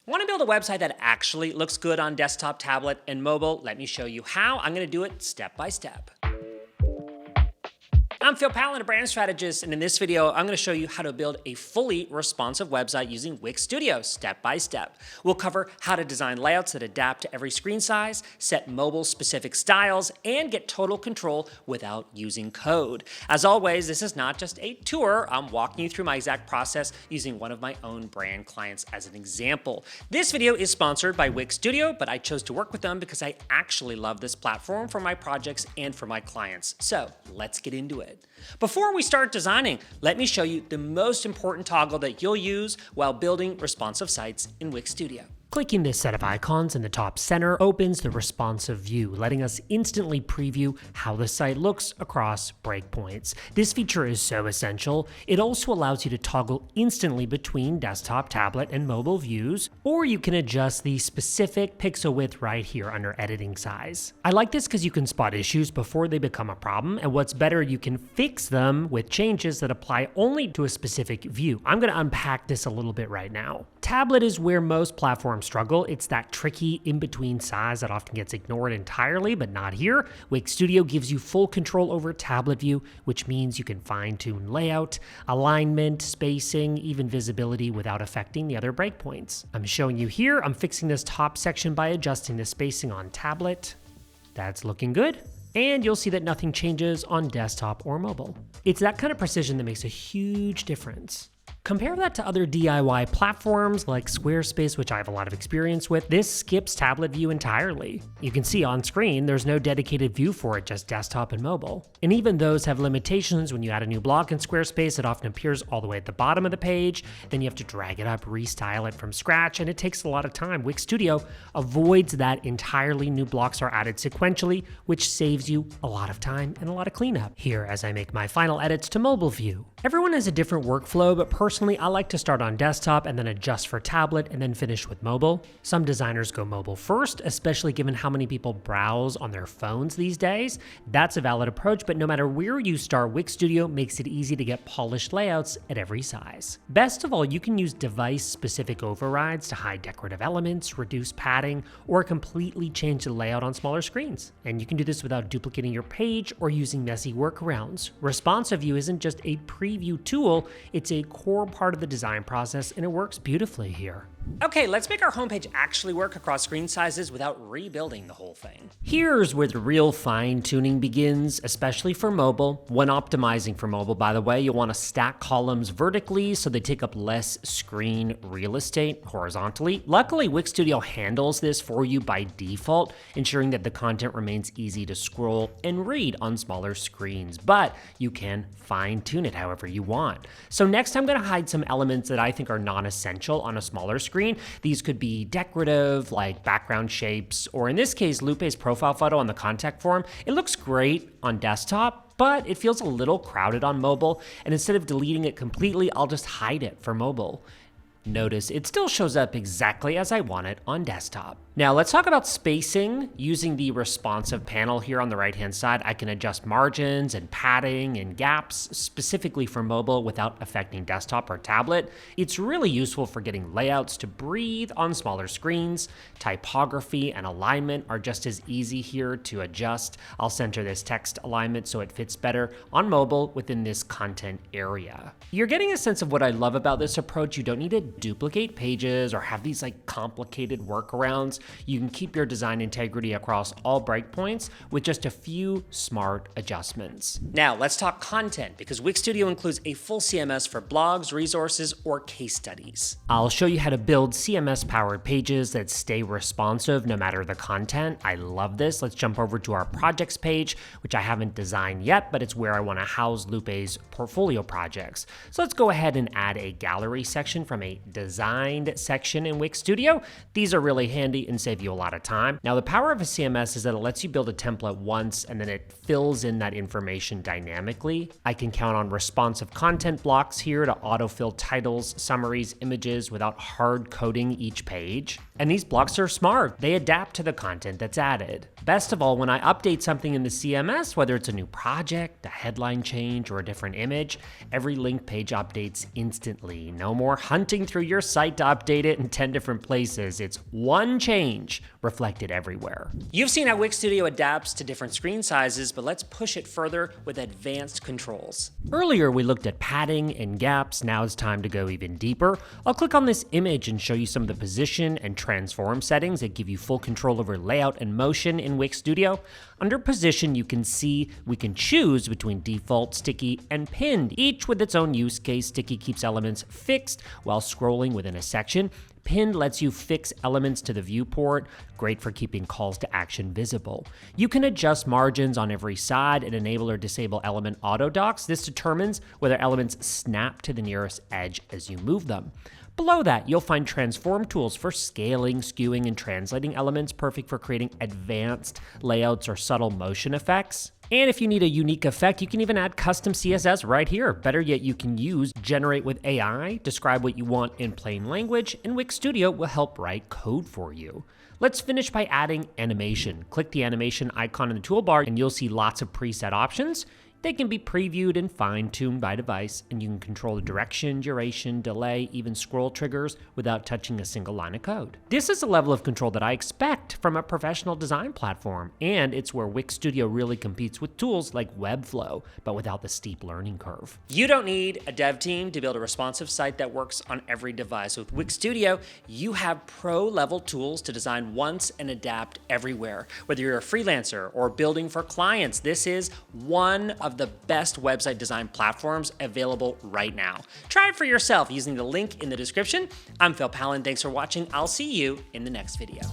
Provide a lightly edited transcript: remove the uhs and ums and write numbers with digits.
Want to build a website that actually looks good on desktop, tablet, and mobile? Let me show you how. I'm going to do it step by step. I'm Pallen, a brand strategist, and in this video, I'm going to show you how to build a fully responsive website using Wix Studio step by step. We'll cover how to design layouts that adapt to every screen size, set mobile-specific styles, and get total control without using code. As always, this is not just a tour. I'm walking you through my exact process using one of my own brand clients as an example. This video is sponsored by Wix Studio, but I chose to work with them because I actually love this platform for my projects and for my clients. So let's get into it. Before we start designing, let me show you the most important toggle that you'll use while building responsive sites in Wix Studio. Clicking this set of icons in the top center opens the responsive view, letting us instantly preview how the site looks across breakpoints. This feature is so essential. It also allows you to toggle instantly between desktop, tablet, and mobile views, or you can adjust the specific pixel width right here under editing size. I like this because you can spot issues before they become a problem, and what's better, you can fix them with changes that apply only to a specific view. I'm going to unpack this a little bit right now. Tablet is where most platforms struggle. It's that tricky in-between size that often gets ignored entirely, but not here. Wix Studio gives you full control over tablet view, which means you can fine-tune layout, alignment, spacing, even visibility without affecting the other breakpoints. I'm showing you here, I'm fixing this top section by adjusting the spacing on tablet. That's looking good. And you'll see that nothing changes on desktop or mobile. It's that kind of precision that makes a huge difference. Compare that to other DIY platforms like Squarespace, which I have a lot of experience with. This skips tablet view entirely. You can see on screen, there's no dedicated view for it, just desktop and mobile. And even those have limitations. When you add a new block in Squarespace, it often appears all the way at the bottom of the page. Then you have to drag it up, restyle it from scratch, and it takes a lot of time. Wix Studio avoids that entirely. New blocks are added sequentially, which saves you a lot of time and a lot of cleanup. Here, as I make my final edits to mobile view. Everyone has a different workflow, but personally, I like to start on desktop and then adjust for tablet and then finish with mobile. Some designers go mobile first, especially given how many people browse on their phones these days. That's a valid approach, but no matter where you start, Wix Studio makes it easy to get polished layouts at every size. Best of all, you can use device-specific overrides to hide decorative elements, reduce padding, or completely change the layout on smaller screens. And you can do this without duplicating your page or using messy workarounds. Responsive view isn't just a preview tool, it's a core part of the design process, and it works beautifully here. Okay, let's make our homepage actually work across screen sizes without rebuilding the whole thing. Here's where the real fine-tuning begins, especially for mobile. When optimizing for mobile, by the way, you'll want to stack columns vertically so they take up less screen real estate horizontally. Luckily, Wix Studio handles this for you by default, ensuring that the content remains easy to scroll and read on smaller screens, but you can fine-tune it however you want. So next, I'm going to hide some elements that I think are non-essential on a smaller screen. These could be decorative, like background shapes, or in this case, Lupe's profile photo on the contact form. It looks great on desktop, but it feels a little crowded on mobile, and instead of deleting it completely, I'll just hide it for mobile. Notice it still shows up exactly as I want it on desktop. Now let's talk about spacing. Using the responsive panel here on the right-hand side, I can adjust margins and padding and gaps specifically for mobile without affecting desktop or tablet. It's really useful for getting layouts to breathe on smaller screens. Typography and alignment are just as easy here to adjust. I'll center this text alignment so it fits better on mobile within this content area. You're getting a sense of what I love about this approach. You don't need to duplicate pages or have these like complicated workarounds. You can keep your design integrity across all breakpoints with just a few smart adjustments. Now let's talk content, because Wix Studio includes a full CMS for blogs, resources, or case studies. I'll show you how to build CMS-powered pages that stay responsive no matter the content. I love this. Let's jump over to our projects page, which I haven't designed yet, but it's where I want to house Lupe's portfolio projects. So let's go ahead and add a gallery section from a designed section in Wix Studio. These are really handy and save you a lot of time. Now, the power of a CMS is that it lets you build a template once and then it fills in that information dynamically. I can count on responsive content blocks here to autofill titles, summaries, images without hard coding each page. And these blocks are smart. They adapt to the content that's added. Best of all, when I update something in the CMS, whether it's a new project, a headline change, or a different image, every link page updates instantly. No more hunting through your site to update it in 10 different places. It's one change reflected everywhere. You've seen how Wix Studio adapts to different screen sizes, but let's push it further with advanced controls. Earlier, we looked at padding and gaps. Now it's time to go even deeper. I'll click on this image and show you some of the position and transform settings that give you full control over layout and motion in Wix Studio. Under position, you can see we can choose between default, sticky, and pinned, each with its own use case. Sticky keeps elements fixed while scrolling within a section. Pinned lets you fix elements to the viewport, great for keeping calls to action visible. You can adjust margins on every side and enable or disable element auto docks. This determines whether elements snap to the nearest edge as you move them. Below that, you'll find transform tools for scaling, skewing, and translating elements, perfect for creating advanced layouts or subtle motion effects. And if you need a unique effect, you can even add custom CSS right here. Better yet, you can use Generate with AI, describe what you want in plain language, and Wix Studio will help write code for you. Let's finish by adding animation. Click the animation icon in the toolbar and you'll see lots of preset options. They can be previewed and fine-tuned by device, and you can control the direction, duration, delay, even scroll triggers without touching a single line of code. This is a level of control that I expect from a professional design platform, and it's where Wix Studio really competes with tools like Webflow, but without the steep learning curve. You don't need a dev team to build a responsive site that works on every device. With Wix Studio, you have pro-level tools to design once and adapt everywhere. Whether you're a freelancer or building for clients, this is one of the best website design platforms available right now. Try it for yourself using the link in the description. I'm Pallen. Thanks for watching. I'll see you in the next video.